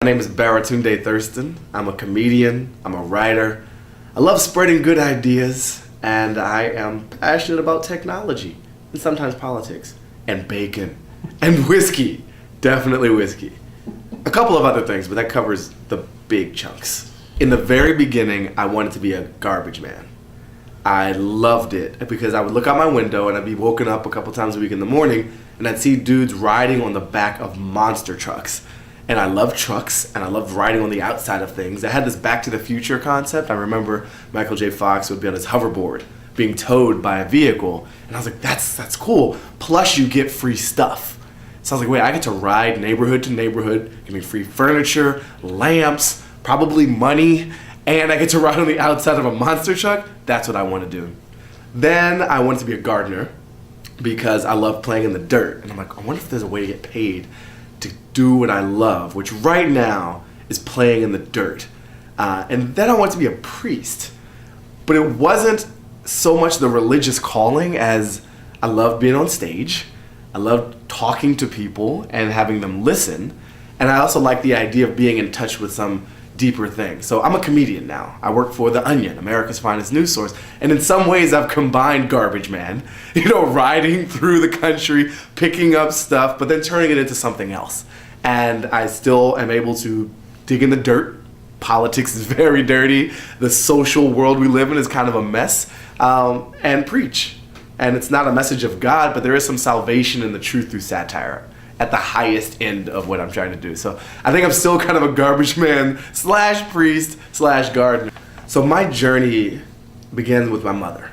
My name is Baratunde Thurston. I'm a comedian, I'm a writer. I love spreading good ideas, and I am passionate about technology, and sometimes politics, and bacon, and whiskey. Definitely whiskey. A couple of other things, but that covers the big chunks. In the very beginning, I wanted to be a garbage man. I loved it because I would look out my window and I'd be woken up a couple times a week in the morning and I'd see dudes riding on the back of monster trucks. And I loved trucks and I loved riding on the outside of things. I had this Back to the Future concept. I remember Michael J. Fox would be on his hoverboard being towed by a vehicle. And I was like, that's cool. Plus you get free stuff. So I was like, wait, I get to ride neighborhood to neighborhood, give me free furniture, lamps, probably money, and I get to ride on the outside of a monster truck. That's what I want to do. Then I wanted to be a gardener because I love playing in the dirt. And I'm like, I wonder if there's a way to get paid to do what I love, which right now is playing in the dirt. And then I wanted to be a priest. But it wasn't so much the religious calling as I love being on stage. I love talking to people and having them listen. And I also like the idea of being in touch with some deeper things. So I'm a comedian now. I work for The Onion, America's finest news source. And in some ways I've combined garbage man, riding through the country, picking up stuff, but then turning it into something else. And I still am able to dig in the dirt. Politics is very dirty. The social world we live in is kind of a mess. And preach. And it's not a message of God, but there is some salvation in the truth through satire at the highest end of what I'm trying to do. So I think I'm still kind of a garbage man / priest / gardener. So my journey began with my mother.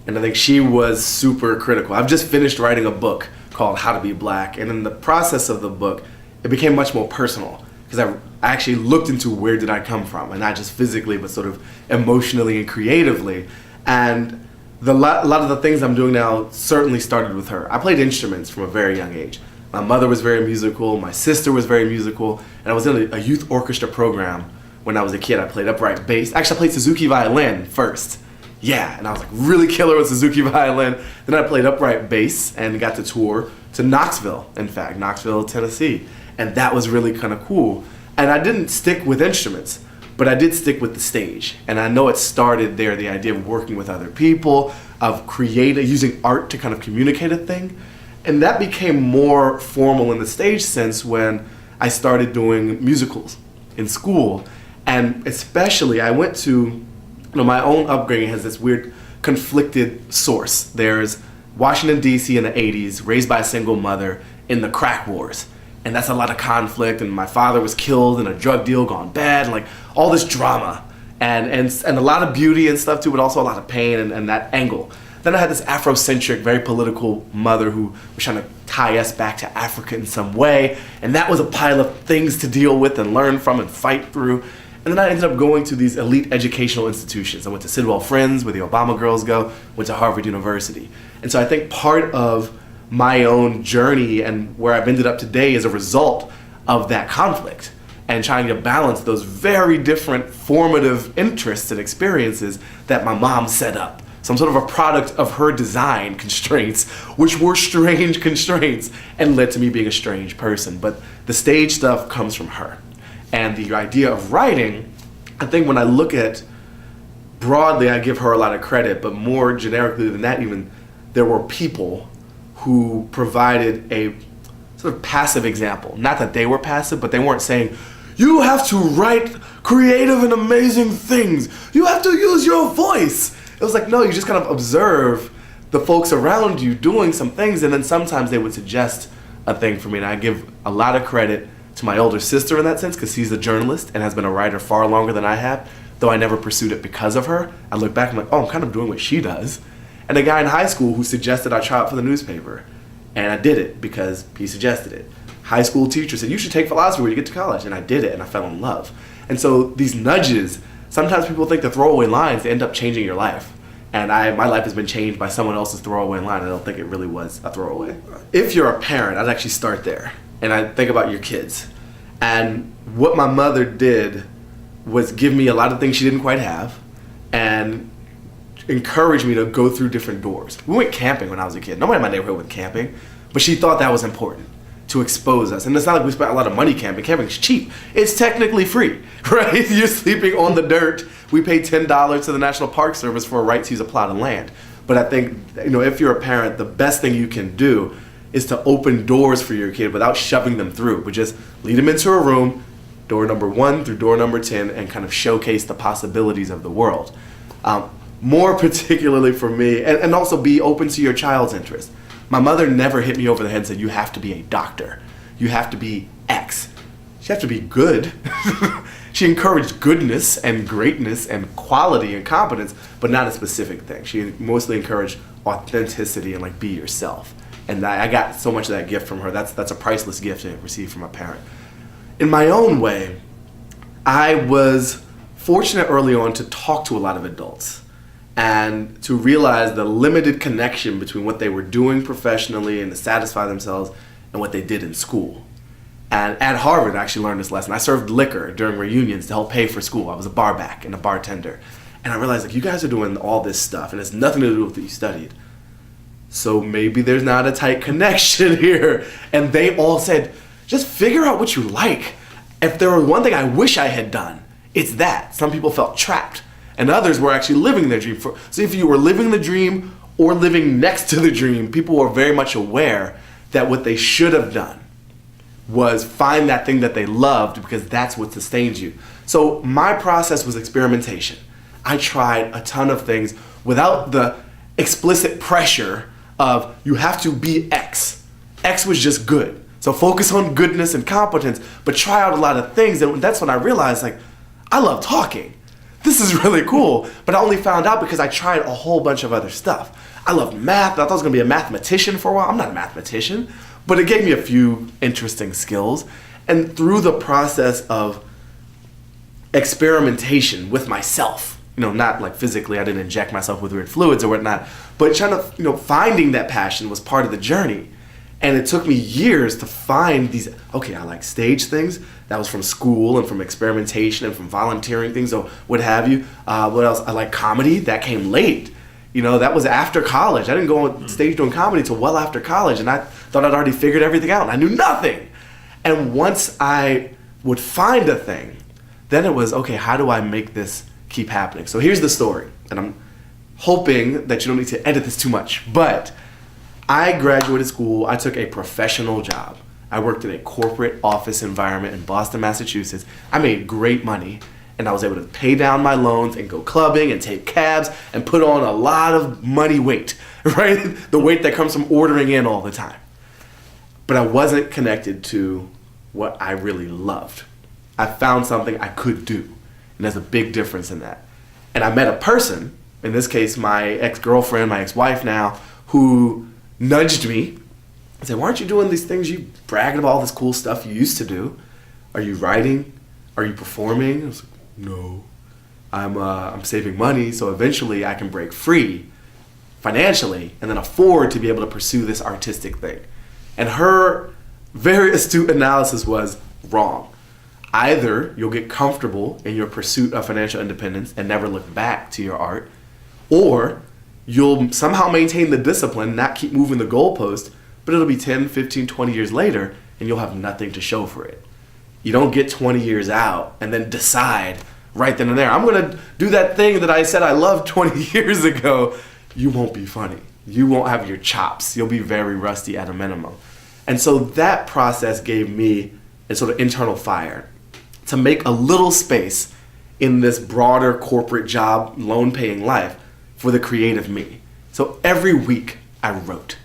And I think she was super critical. I've just finished writing a book called How to Be Black. And in the process of the book, it became much more personal because I actually looked into where did I come from, and not just physically, but sort of emotionally and creatively. And a lot of the things I'm doing now certainly started with her. I played instruments from a very young age. My mother was very musical, my sister was very musical, and I was in a youth orchestra program when I was a kid. I played upright bass. Actually, I played Suzuki violin first. Yeah, and I was like really killer with Suzuki violin. Then I played upright bass and got to tour to Knoxville, Tennessee. And that was really kind of cool. And I didn't stick with instruments, but I did stick with the stage. And I know it started there, the idea of working with other people, of using art to kind of communicate a thing. And that became more formal in the stage sense when I started doing musicals in school. And especially I went to, my own upbringing has this weird conflicted source. There's Washington, D.C. in the 80s, raised by a single mother in the crack wars. And that's a lot of conflict, and my father was killed in a drug deal gone bad, and like all this drama and a lot of beauty and stuff too, but also a lot of pain and that angle. Then I had this Afrocentric, very political mother who was trying to tie us back to Africa in some way, and that was a pile of things to deal with and learn from and fight through. And then I ended up going to these elite educational institutions. I went to Sidwell Friends, where the Obama girls go, went to Harvard University. And so I think part of my own journey and where I've ended up today is a result of that conflict and trying to balance those very different formative interests and experiences that my mom set up. So I'm sort of a product of her design constraints, which were strange constraints and led to me being a strange person. But the stage stuff comes from her. And the idea of writing, I think when I look at broadly, I give her a lot of credit, but more generically than that even, there were people who provided a sort of passive example. Not that they were passive, but they weren't saying, you have to write creative and amazing things. You have to use your voice. It was like, no, you just kind of observe the folks around you doing some things, and then sometimes they would suggest a thing for me. And I give a lot of credit to my older sister in that sense, because she's a journalist and has been a writer far longer than I have, though I never pursued it because of her. I look back and I'm like, oh, I'm kind of doing what she does. And a guy in high school who suggested I try out for the newspaper. And I did it because he suggested it. High school teacher said, you should take philosophy when you get to college. And I did it, and I fell in love. And so these nudges, sometimes people think the throwaway lines end up changing your life. And my life has been changed by someone else's throwaway line. I don't think it really was a throwaway. If you're a parent, I'd actually start there. And I think about your kids. And what my mother did was give me a lot of things she didn't quite have and encourage me to go through different doors. We went camping when I was a kid. Nobody in my neighborhood went camping, but she thought that was important. to expose us. And it's not like we spent a lot of money camping. Camping's cheap. It's technically free, right? You're sleeping on the dirt. We pay $10 to the National Park Service for a right to use a plot of land. But I think, if you're a parent, the best thing you can do is to open doors for your kid without shoving them through, but just lead them into a room, door number 1 through door number 10, and kind of showcase the possibilities of the world. More particularly for me, and also be open to your child's interest. My mother never hit me over the head and said, you have to be a doctor. You have to be X. You have to be good. She encouraged goodness and greatness and quality and competence, but not a specific thing. She mostly encouraged authenticity and be yourself. And I got so much of that gift from her. That's a priceless gift to receive from a parent. In my own way, I was fortunate early on to talk to a lot of adults and to realize the limited connection between what they were doing professionally and to satisfy themselves and what they did in school. And at Harvard, I actually learned this lesson. I served liquor during reunions to help pay for school. I was a bar back and a bartender. And I realized, you guys are doing all this stuff and it's nothing to do with what you studied. So maybe there's not a tight connection here. And they all said, just figure out what you like. If there was one thing I wish I had done, it's that. Some people felt trapped and others were actually living their dream. So if you were living the dream or living next to the dream, people were very much aware that what they should have done was find that thing that they loved because that's what sustains you. So my process was experimentation. I tried a ton of things without the explicit pressure of you have to be X. X was just good. So focus on goodness and competence, but try out a lot of things. And that's when I realized, I love talking. This is really cool. But I only found out because I tried a whole bunch of other stuff. I loved math. I thought I was going to be a mathematician for a while. I'm not a mathematician, but it gave me a few interesting skills. And through the process of experimentation with myself, not physically, I didn't inject myself with weird fluids or whatnot, but trying to, finding that passion was part of the journey. And it took me years to find these, I like stage things. That was from school and from experimentation and from volunteering things or what have you. What else? I like comedy. That came late. That was after college. I didn't go on stage doing comedy until well after college. And I thought I'd already figured everything out and I knew nothing. And once I would find a thing, then it was, how do I make this keep happening? So here's the story. And I'm hoping that you don't need to edit this too much. But I graduated school. I took a professional job. I worked in a corporate office environment in Boston, Massachusetts. I made great money, and I was able to pay down my loans and go clubbing and take cabs and put on a lot of money weight, right? The weight that comes from ordering in all the time. But I wasn't connected to what I really loved. I found something I could do, and there's a big difference in that. And I met a person, in this case, my ex-girlfriend, my ex-wife now, who nudged me and said, why aren't you doing these things? You bragging about all this cool stuff you used to do. Are you writing? Are you performing? I was like, no. I'm saving money so eventually I can break free financially and then afford to be able to pursue this artistic thing. And her very astute analysis was wrong. Either you'll get comfortable in your pursuit of financial independence and never look back to your art, or you'll somehow maintain the discipline, not keep moving the goalpost, but it'll be 10, 15, 20 years later, and you'll have nothing to show for it. You don't get 20 years out and then decide right then and there, I'm going to do that thing that I said I loved 20 years ago. You won't be funny. You won't have your chops. You'll be very rusty at a minimum. And so that process gave me a sort of internal fire to make a little space in this broader corporate job, loan-paying life for the creative me. So every week I wrote.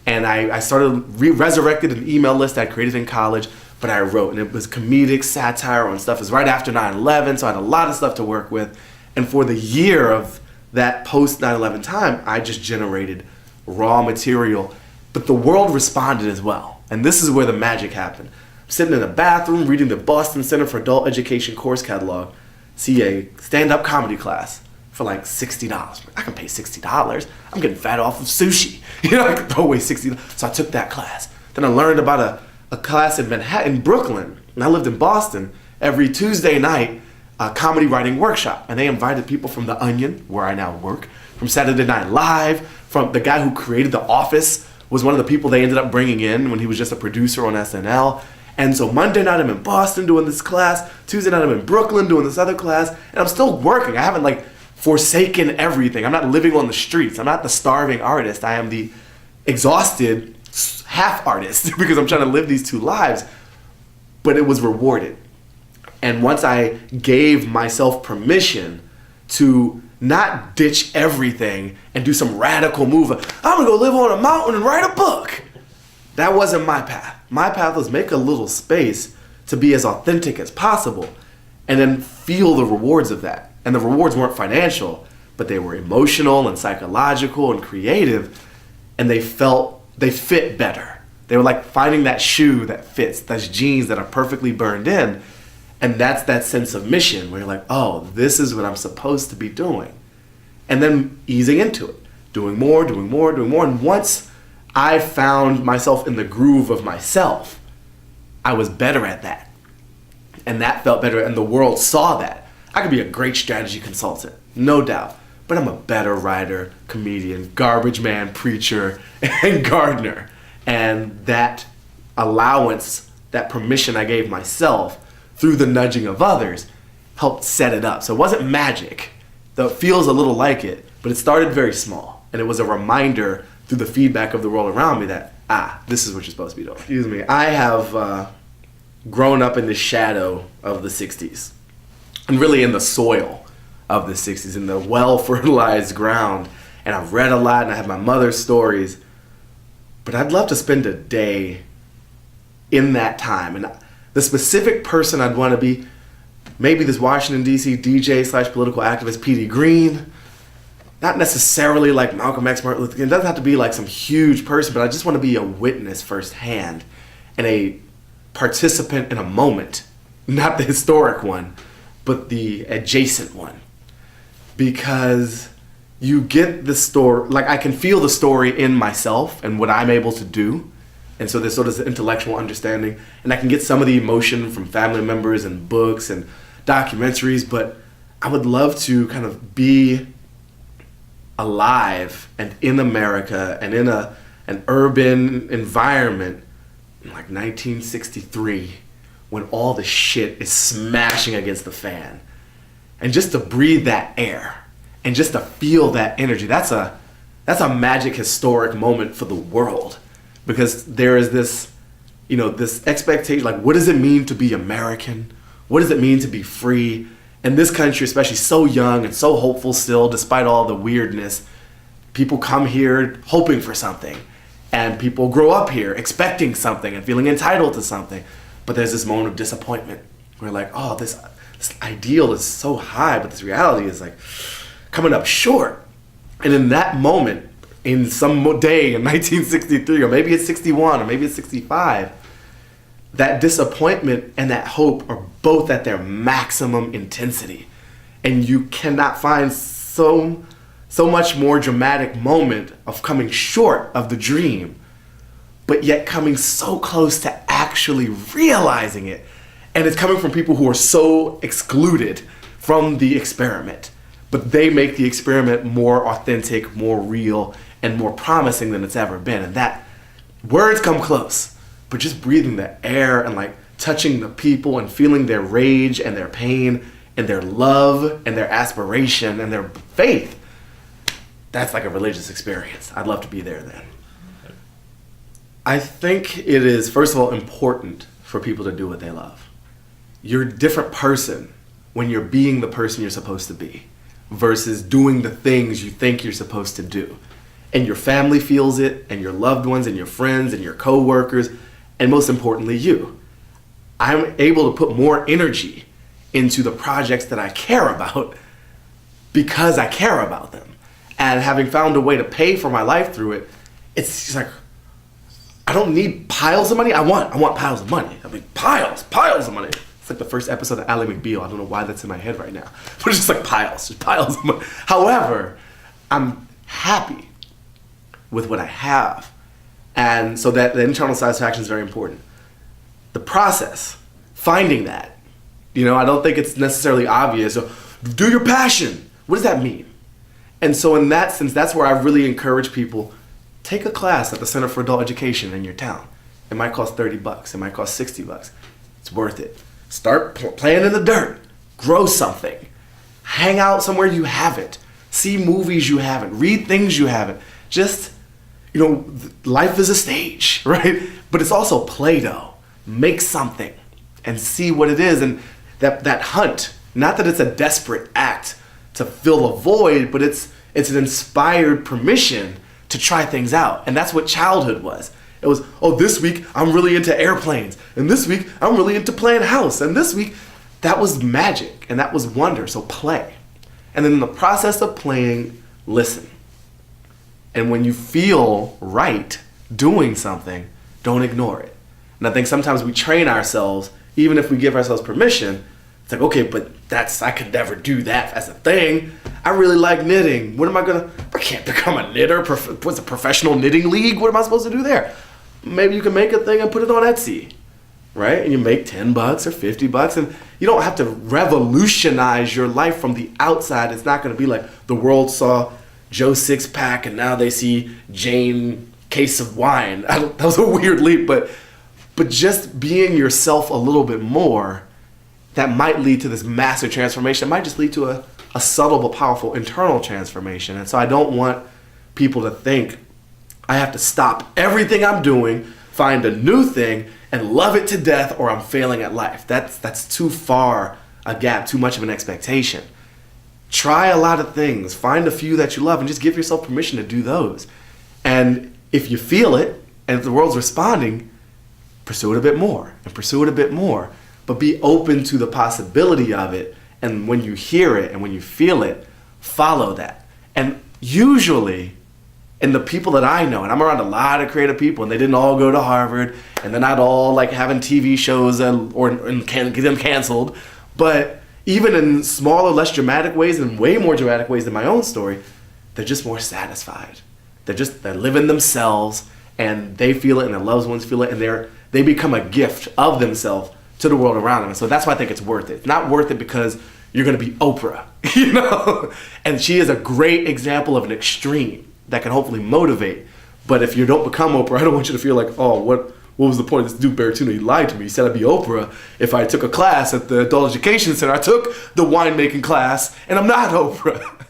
And I resurrected an email list I created in college, but I wrote. And it was comedic satire on stuff. It was right after 9/11, so I had a lot of stuff to work with. And for the year of that post 9/11 time, I just generated raw material. But the world responded as well. And this is where the magic happened. I'm sitting in a bathroom reading the Boston Center for Adult Education course catalog, see a stand-up comedy class for like $60. I can pay $60. I'm getting fat off of sushi. I can throw away $60. So I took that class. Then I learned about a class in Manhattan, Brooklyn, and I lived in Boston. Every Tuesday night, a comedy writing workshop. And they invited people from The Onion, where I now work, from Saturday Night Live, from the guy who created The Office, was one of the people they ended up bringing in when he was just a producer on SNL. And so Monday night I'm in Boston doing this class, Tuesday night I'm in Brooklyn doing this other class, and I'm still working. I haven't like forsaken everything. I'm not living on the streets. I'm not the starving artist. I am the exhausted half artist because I'm trying to live these two lives. But it was rewarded. And once I gave myself permission to not ditch everything and do some radical move, I'm gonna go live on a mountain and write a book. That wasn't my path. My path was make a little space to be as authentic as possible and then feel the rewards of that. And the rewards weren't financial, but they were emotional and psychological and creative, and they fit better. They were like finding that shoe that fits, those jeans that are perfectly burned in. And that's that sense of mission where you're like, oh, this is what I'm supposed to be doing. And then easing into it, doing more. And once I found myself in the groove of myself, I was better at that. And that felt better, and the world saw that. I could be a great strategy consultant, no doubt. But I'm a better writer, comedian, garbage man, preacher, and gardener. And that allowance, that permission I gave myself through the nudging of others helped set it up. So it wasn't magic, though it feels a little like it, but it started very small. And it was a reminder through the feedback of the world around me that, this is what you're supposed to be doing. Excuse me. I have grown up in the shadow of the 60s, and really in the soil of the 60s, in the well-fertilized ground. And I've read a lot, and I have my mother's stories. But I'd love to spend a day in that time. And the specific person I'd want to be, maybe this Washington, D.C. DJ/political activist, P.D. Green. Not necessarily like Malcolm X, Martin Luther King. It doesn't have to be like some huge person, but I just want to be a witness firsthand and a participant in a moment. Not the historic one, but the adjacent one. Because you get the story, like I can feel the story in myself and what I'm able to do. And so there's sort of this intellectual understanding, and I can get some of the emotion from family members and books and documentaries, but I would love to kind of be alive and in America and in an urban environment in like 1963 when all the shit is smashing against the fan. And just to breathe that air and just to feel that energy, that's a magic historic moment for the world. Because there is this, this expectation, like, what does it mean to be American? What does it mean to be free? And this country, especially so young and so hopeful still, despite all the weirdness, people come here hoping for something. And people grow up here expecting something and feeling entitled to something. But there's this moment of disappointment. We're like, oh, this ideal is so high, but this reality is like coming up short. And in that moment, in some day in 1963, or maybe it's 61, or maybe it's 65, that disappointment and that hope are both at their maximum intensity. And you cannot find so much more dramatic moment of coming short of the dream, but yet coming so close to actually realizing it. And it's coming from people who are so excluded from the experiment, but they make the experiment more authentic, more real, and more promising than it's ever been. And that, words come close, but just breathing the air and like touching the people and feeling their rage and their pain and their love and their aspiration and their faith, that's like a religious experience. I'd love to be there then. I think it is, first of all, important for people to do what they love. You're a different person when you're being the person you're supposed to be versus doing the things you think you're supposed to do. And your family feels it, and your loved ones, and your friends, and your coworkers, and most importantly, you. I'm able to put more energy into the projects that I care about because I care about them. And having found a way to pay for my life through it, it's just like, I don't need piles of money. I want piles of money. I mean, piles of money. It's like the first episode of Ally McBeal. I don't know why that's in my head right now. But it's just like piles of money. However, I'm happy with what I have. And so that the internal satisfaction is very important. The process, finding that, I don't think it's necessarily obvious. So, do your passion. What does that mean? And so in that sense, that's where I really encourage people, Take a class at the Center for Adult Education in your town. It might cost $30. It might cost $60. It's worth it. Start playing in the dirt. Grow something. Hang out somewhere you haven't. See movies you haven't. Read things you haven't. Just, life is a stage, right? But it's also Play-Doh. Make something and see what it is. And that hunt, not that it's a desperate act to fill a void, but it's an inspired permission to try things out. And that's what childhood was. It was, this week I'm really into airplanes. And this week I'm really into playing house. And this week, that was magic and that was wonder. So play. And then in the process of playing, listen. And when you feel right doing something, don't ignore it. And I think sometimes we train ourselves, even if we give ourselves permission, it's like, okay, but I could never do that as a thing. I really like knitting. I can't become a knitter. What's a professional knitting league? What am I supposed to do there? Maybe you can make a thing and put it on Etsy, right? And you make $10 or $50, and you don't have to revolutionize your life from the outside. It's not going to be like the world saw Joe six-pack and now they see Jane case of wine. That was a weird leap, but just being yourself a little bit more, that might lead to this massive transformation. It might just lead to a subtle but powerful internal transformation. And so I don't want people to think I have to stop everything I'm doing, find a new thing, and love it to death, or I'm failing at life. That's too far a gap, too much of an expectation. Try a lot of things. Find a few that you love and just give yourself permission to do those. And if you feel it, and if the world's responding, pursue it a bit more, and pursue it a bit more. But be open to the possibility of it. And when you hear it and when you feel it, follow that. And usually, and the people that I know, and I'm around a lot of creative people, and they didn't all go to Harvard, and they're not all like having TV shows or get them canceled. But even in smaller, less dramatic ways, and way more dramatic ways than my own story, they're just more satisfied. They're living themselves, and they feel it, and their loved ones feel it, and they become a gift of themselves to the world around them. And so that's why I think it's worth it. It's not worth it because you're going to be Oprah, And she is a great example of an extreme that can hopefully motivate. But if you don't become Oprah, I don't want you to feel like, what was the point of this dude Baratunde? He lied to me. He said I'd be Oprah if I took a class at the Adult Education Center. I took the winemaking class, and I'm not Oprah.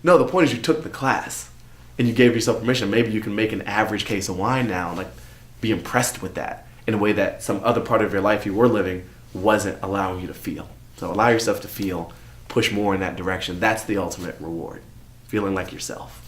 No, the point is you took the class, and you gave yourself permission. Maybe you can make an average case of wine now, and be impressed with that in a way that some other part of your life you were living wasn't allowing you to feel. So allow yourself to feel, push more in that direction. That's the ultimate reward, feeling like yourself.